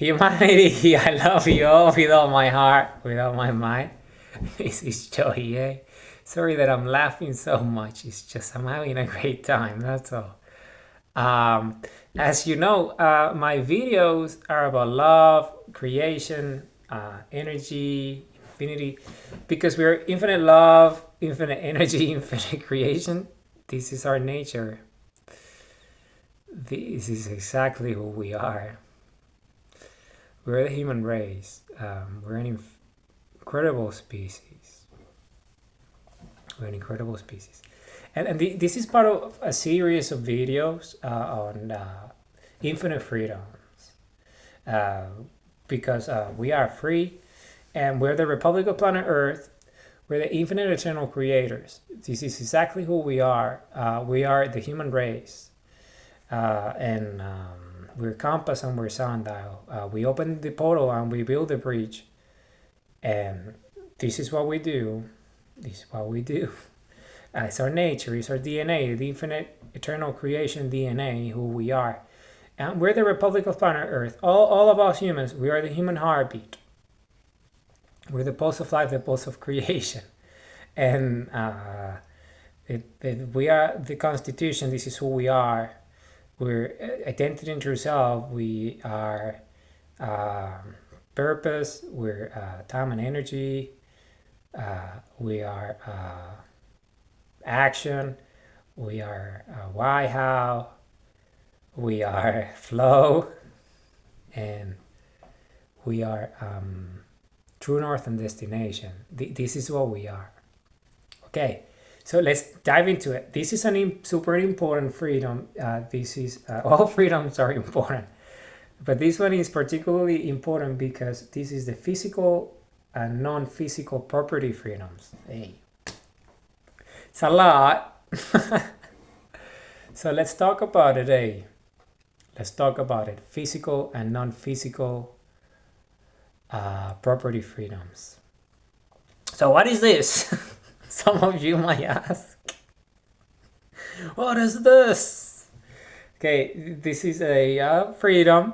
Humanity, I love you all with all my heart, with all my mind. This is Joey, eh? Sorry that I'm laughing so much. It's just I'm having a great time, that's all. Um, as you know, my videos are about love, creation, energy, infinity, because we're infinite love, infinite energy, infinite creation. This is our nature. This is exactly who we are. We're the human race. We're an incredible species. We're an incredible species. This is part of a series of videos on infinite freedoms. Because we are free and we're the Republic of Planet Earth. We're the infinite eternal creators. This is exactly who we are. We are the human race. We're compass and we're sundial. We open the portal and we build the bridge. And this is what we do. This is what we do. It's our nature, it's our DNA, the infinite eternal creation DNA, who we are. And we're the Republic of Planet Earth. All of us humans, we are the human heartbeat. We're the pulse of life, the pulse of creation. And we are the Constitution, this is who we are. We're identity and true self. We are purpose. We're time and energy. We are action. We are why, how. We are flow. And we are true north and destination. This is what we are. Okay. So let's dive into it. This is super important freedom. This is all freedoms are important, but this one is particularly important because this is the physical and non-physical property freedoms. Hey, it's a lot. So let's talk about it. Hey, let's talk about it. Physical and non-physical property freedoms. So what is this? Some of you might ask, what is this? Okay, this is a freedom.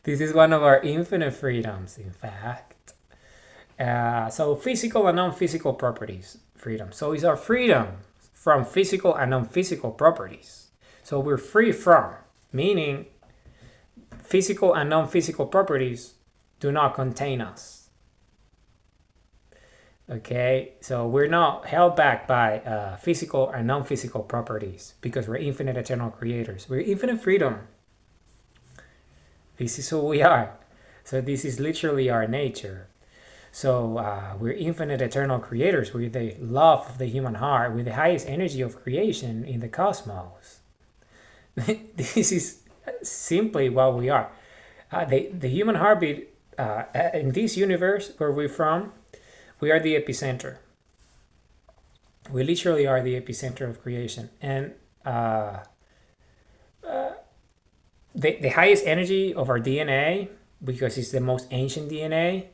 This is one of our infinite freedoms, in fact. So physical and non-physical properties, freedom. So it's our freedom from physical and non-physical properties. So we're free from, meaning physical and non-physical properties do not contain us. Okay, so we're not held back by physical and non-physical properties because we're infinite eternal creators. We're infinite freedom. This is who we are. So this is literally our nature. So we're infinite eternal creators. We're the love of the human heart. We're the highest energy of creation in the cosmos. This is simply what we are. The human heartbeat in this universe where we're from, we are the epicenter. We literally are the epicenter of creation. And the highest energy of our DNA, because it's the most ancient DNA,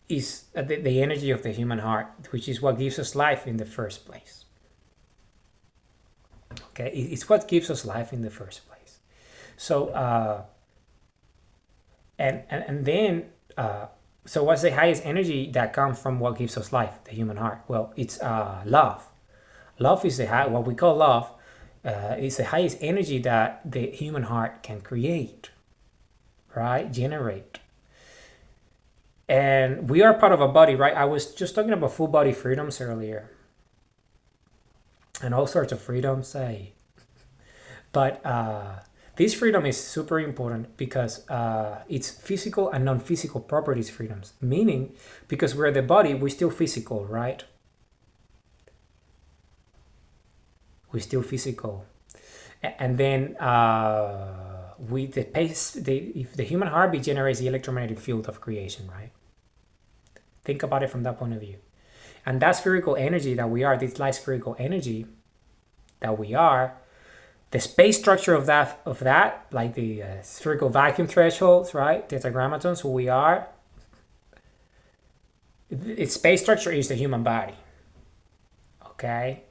is the energy of the human heart, which is what gives us life in the first place. Okay, it's what gives us life in the first place. So, and then, so what's the highest energy that comes from what gives us life, the human heart? Well, it's love. Love is what we call love. Is the highest energy that the human heart can create, right? Generate. And we are part of a body, right? I was just talking about full body freedoms earlier. And all sorts of freedoms, but this freedom is super important because it's physical and non-physical properties freedoms. Meaning, because we're the body, we're still physical, right? We're still physical. And then if the human heartbeat generates the electromagnetic field of creation, right? Think about it from that point of view. And that spherical energy that we are, this light spherical energy that we are, the space structure of that, like the spherical vacuum thresholds, right? Tetragrammatons, who we are. Its space structure is the human body. Okay,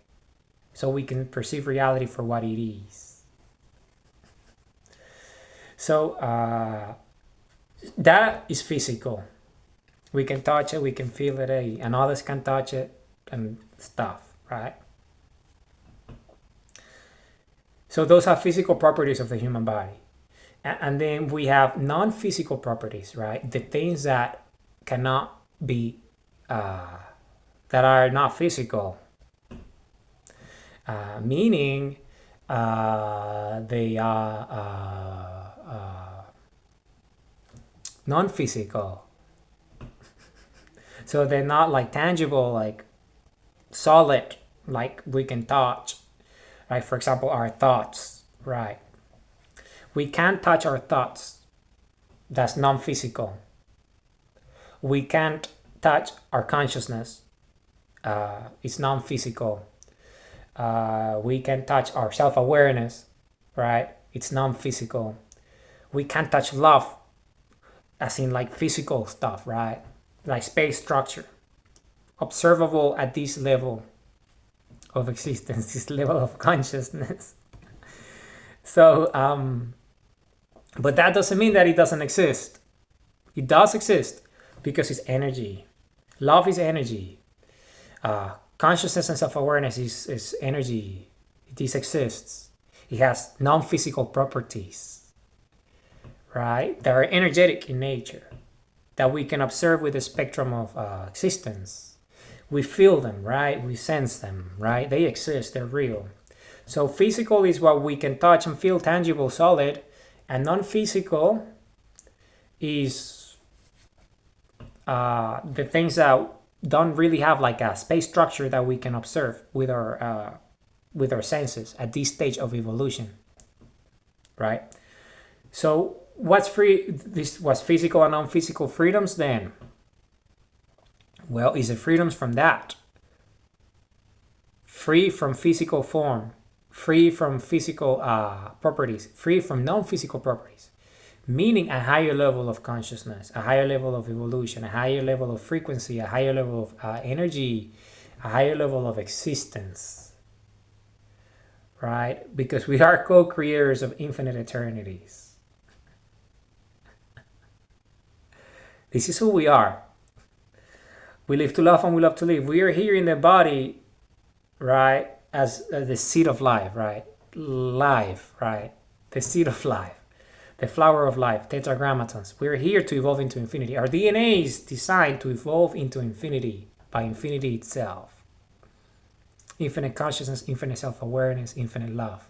so we can perceive reality for what it is. So that is physical. We can touch it, we can feel it, and others can touch it and stuff, right? So those are physical properties of the human body. And then we have non-physical properties, right? The things that cannot be, that are not physical, meaning they are non-physical. So they're not like tangible, like solid, like we can touch, right? For example, our thoughts, right? We can't touch our thoughts. That's non-physical. We can't touch our consciousness. It's non-physical. We can touch our self-awareness, right? It's non-physical. We can't touch love, as in like physical stuff, right? Like space structure, observable at this level of existence, this level of consciousness. So, but that doesn't mean that it doesn't exist. It does exist because it's energy. Love is energy. Consciousness and self-awareness is energy. This exists. It has non-physical properties, right? That are energetic in nature, that we can observe with the spectrum of existence. We feel them, right? We sense them, right? They exist, they're real. So physical is what we can touch and feel, tangible, solid, and non-physical is the things that don't really have like a space structure that we can observe with our senses at this stage of evolution, right? So what's free? This was physical and non-physical freedoms then. Well, is the freedoms from that? Free from physical form, free from physical properties, free from non-physical properties, meaning a higher level of consciousness, a higher level of evolution, a higher level of frequency, a higher level of energy, a higher level of existence, right? Because we are co-creators of infinite eternities. This is who we are. We live to love and we love to live. We are here in the body, right, as the seed of life, right? Life, right? The seed of life. The flower of life, tetragrammatons. We're here to evolve into infinity. Our DNA is designed to evolve into infinity by infinity itself. Infinite consciousness, infinite self-awareness, infinite love.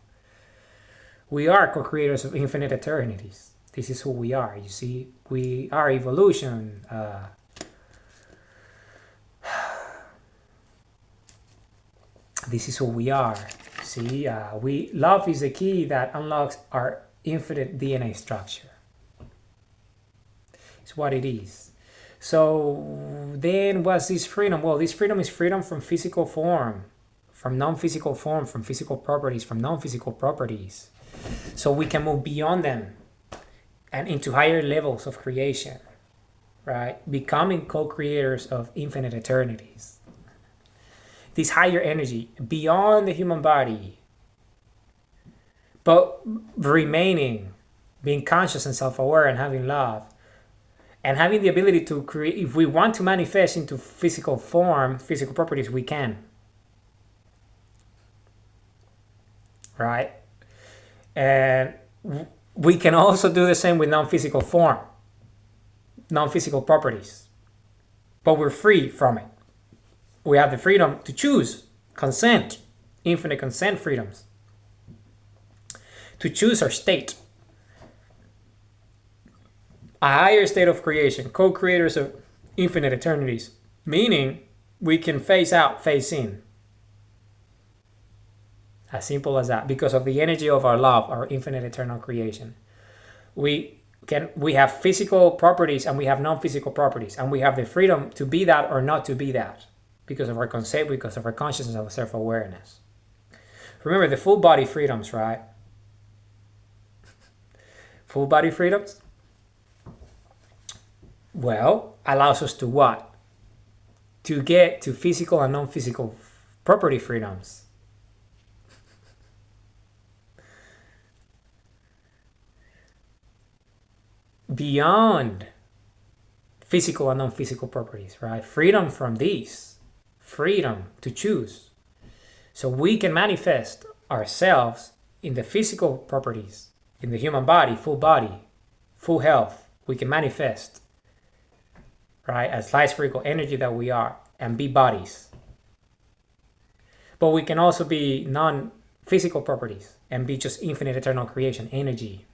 We are co-creators of infinite eternities. This is who we are. You see, we are evolution. This is who we are. See, love is the key that unlocks our infinite DNA structure. It's what it is. So then what's this freedom? Well, this freedom is freedom from physical form, from non-physical form, from physical properties, from non-physical properties. So we can move beyond them and into higher levels of creation, right? Becoming co-creators of infinite eternities. This higher energy beyond the human body, but remaining, being conscious and self-aware and having love, and having the ability to create. If we want to manifest into physical form, physical properties, we can, right? And we can also do the same with non-physical form, non-physical properties, but we're free from it. We have the freedom to choose, consent, infinite consent freedoms, to choose our state, a higher state of creation, co-creators of infinite eternities, meaning we can phase out, phase in. As simple as that, because of the energy of our love, our infinite eternal creation. We have physical properties and we have non-physical properties, and we have the freedom to be that or not to be that, because of our concept, because of our consciousness and self-awareness. Remember the full body freedoms, right? Full body freedoms, well, allows us to what? To get to physical and non-physical property freedoms. beyond physical and non-physical properties, right? Freedom from these, freedom to choose. So we can manifest ourselves in the physical properties, in the human body, full health. We can manifest, right, as light spherical energy that we are, and be bodies. But we can also be non-physical properties and be just infinite eternal creation energy,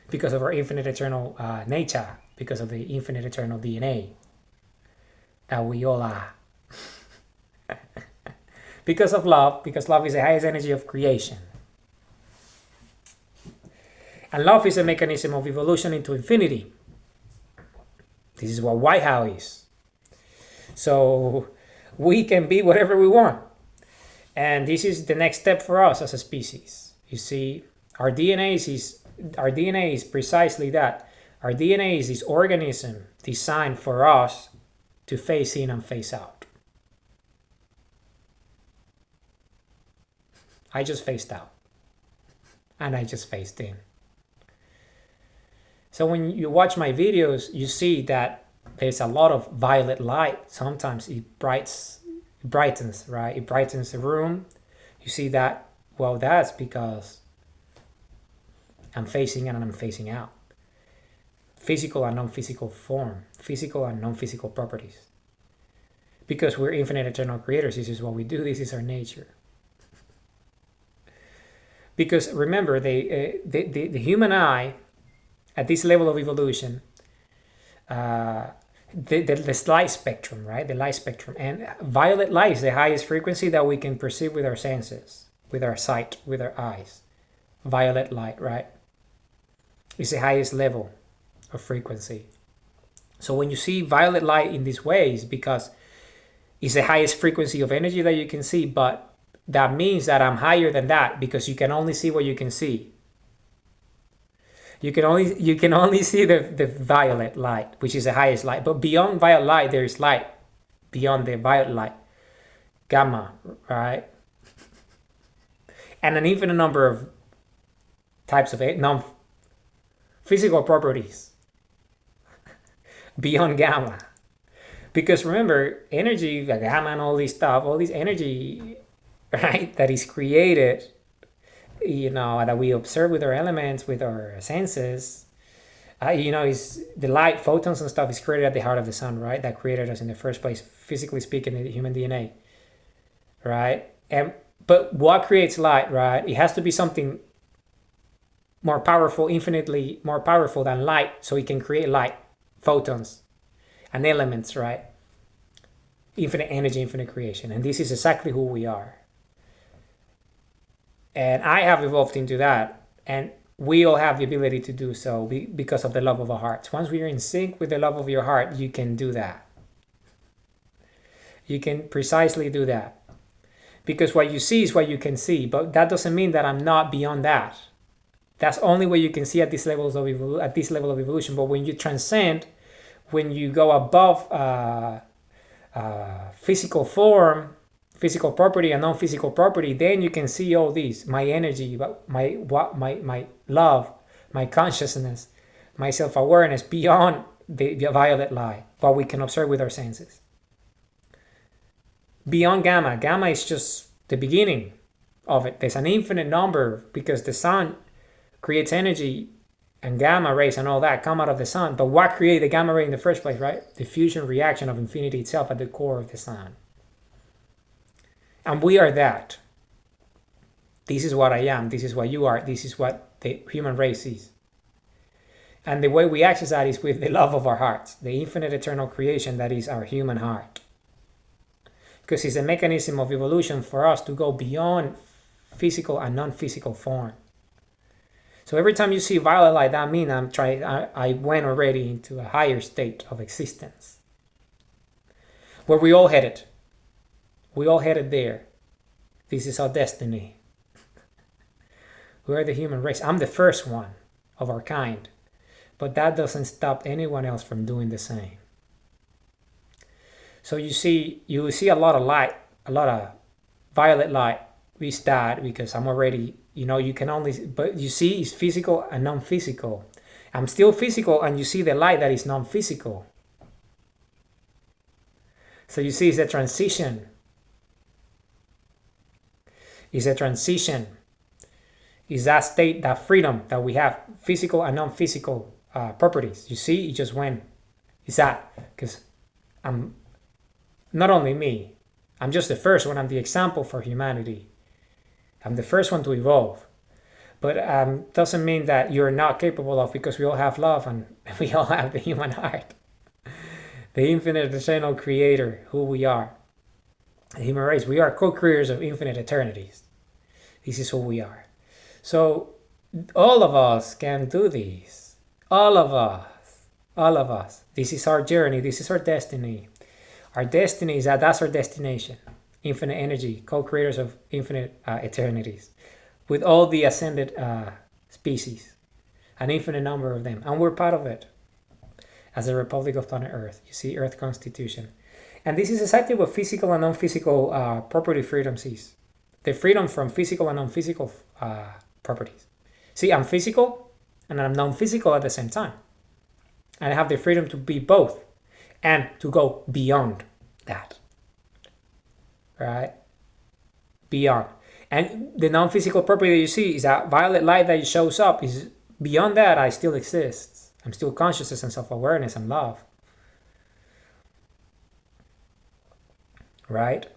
because of our infinite eternal nature, because of the infinite eternal DNA that we all are. Because of love, because love is the highest energy of creation. And love is a mechanism of evolution into infinity. This is what White-How is. So we can be whatever we want. And this is the next step for us as a species. You see, our DNA is precisely that. Our DNA is this organism designed for us to phase in and phase out. I just phased out. And I just phased in. So when you watch my videos, you see that there's a lot of violet light. Sometimes it brightens, right? It brightens the room. You see that? Well, that's because I'm phasing in and I'm phasing out. Physical and non-physical form, physical and non-physical properties. Because we're infinite eternal creators, this is what we do, this is our nature. Because remember, the human eye, at this level of evolution, the light spectrum, right? The light spectrum. And violet light is the highest frequency that we can perceive with our senses, with our sight, with our eyes. Violet light, right? It's the highest level of frequency. So when you see violet light in these ways, because it's the highest frequency of energy that you can see, but that means that I'm higher than that, because you can only see what you can see. You can only see the violet light, which is the highest light. But beyond violet light, there is light. Beyond the violet light, gamma, right? And an infinite number of types of non-physical properties beyond gamma. Because remember, energy, gamma and all this stuff, all this energy, right, that is created, that we observe with our elements, with our senses, is the light, photons and stuff is created at the heart of the sun, right? That created us in the first place, physically speaking, in the human DNA, right? But what creates light, right? It has to be something more powerful, infinitely more powerful than light, so it can create light, photons, and elements, right? Infinite energy, infinite creation. And this is exactly who we are. And I have evolved into that. And we all have the ability to do so because of the love of our hearts. Once we are in sync with the love of your heart, you can do that. You can precisely do that. Because what you see is what you can see. But that doesn't mean that I'm not beyond that. That's only what you can see at this level of evolution. But when you transcend, when you go above physical form, physical property and non-physical property, then you can see all these, my energy, my love, my consciousness, my self-awareness beyond the violet light, what we can observe with our senses. Beyond gamma. Gamma is just the beginning of it. There's an infinite number, because the sun creates energy, and gamma rays and all that come out of the sun. But what created the gamma ray in the first place, right? The fusion reaction of infinity itself at the core of the sun. And we are that. This is what I am. This is what you are. This is what the human race is. And the way we access that is with the love of our hearts, the infinite eternal creation that is our human heart. Because it's a mechanism of evolution for us to go beyond physical and non-physical form. So every time you see violet light, that means I went already into a higher state of existence. Where we all headed. We all headed there. This is our destiny. We are the human race. I'm the first one of our kind. But that doesn't stop anyone else from doing the same. So you see a lot of light, a lot of violet light. We start because I'm already, You know, you can only, but you see, it's physical and non-physical. I'm still physical, and you see the light that is non-physical. So you see, it's a transition. It's a transition. It's that state, that freedom that we have, physical and non-physical properties. You see, it just went. It's that, because I'm not only me. I'm just the first one. I'm the example for humanity. I'm the first one to evolve. But doesn't mean that you're not capable of, because we all have love and we all have the human heart. The infinite eternal creator, who we are. The human race, we are co-creators of infinite eternities. This is who we are. So all of us can do this. All of us. All of us. This is our journey. This is our destiny. Our destiny is that's our destination. Infinite energy, co-creators of infinite eternities, with all the ascended species, an infinite number of them, and we're part of it as a Republic of Planet Earth. You see, Earth Constitution, and this is exactly what physical and non-physical property freedoms is. The freedom from physical and non-physical properties. See, I'm physical and I'm non-physical at the same time, and I have the freedom to be both and to go beyond that. Right? Beyond. And the non-physical property that you see is that violet light that shows up. Is beyond that, I still exist. I'm still consciousness and self-awareness and love. Right?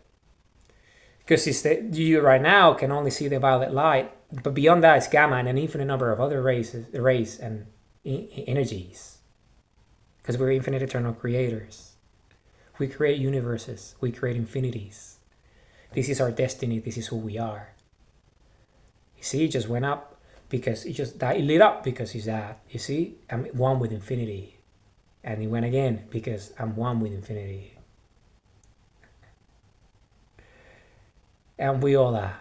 Because it's you right now can only see the violet light, but beyond that is gamma and an infinite number of other rays and energies. Because we're infinite eternal creators. We create universes. We create infinities. This is our destiny. This is who we are. You see, it just went up because it lit up because it's that. You see, I'm one with infinity. And it went again because I'm one with infinity. And we all are.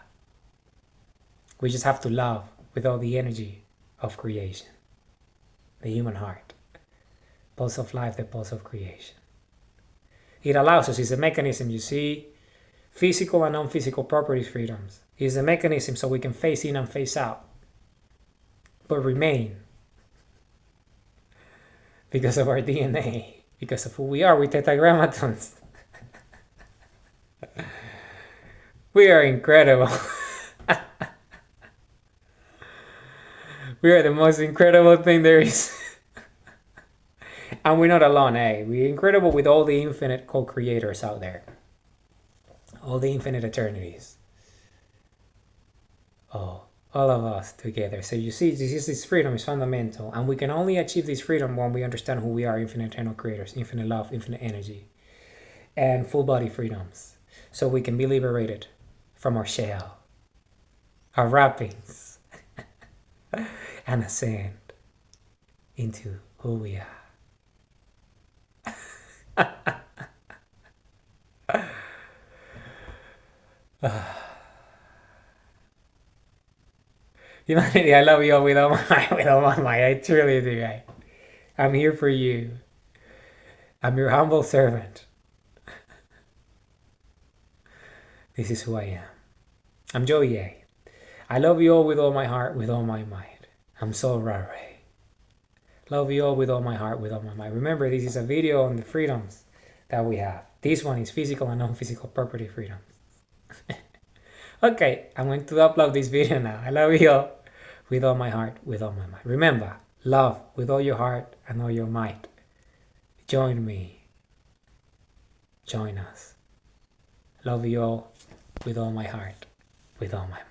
We just have to love with all the energy of creation. The human heart. Pulse of life, the pulse of creation. It allows us, it's a mechanism, you see, physical and non-physical properties freedoms. It's a mechanism so we can face in and face out, but remain. Because of our DNA, because of who we are, we're tetragrammatons. We are incredible. We are the most incredible thing there is. And we're not alone, eh? We're incredible with all the infinite co-creators out there. All the infinite eternities. Oh, all of us together. So you see, this freedom is fundamental. And we can only achieve this freedom when we understand who we are, infinite eternal creators, infinite love, infinite energy, and full body freedoms. So we can be liberated from our shell, our wrappings, and ascend into who we are. Humanity, I love you all with all my heart, with all my might. I truly do. I'm here for you. I'm your humble servant. This is who I am. I'm Joey A. I love you all with all my heart, with all my might. I'm Sol Rare. Love you all with all my heart, with all my might. Remember, this is a video on the freedoms that we have. This one is physical and non-physical property freedoms. Okay, I'm going to upload this video now. I love you all with all my heart, with all my might. Remember, love with all your heart and all your might. Join me. Join us. Love you all with all my heart, with all my might.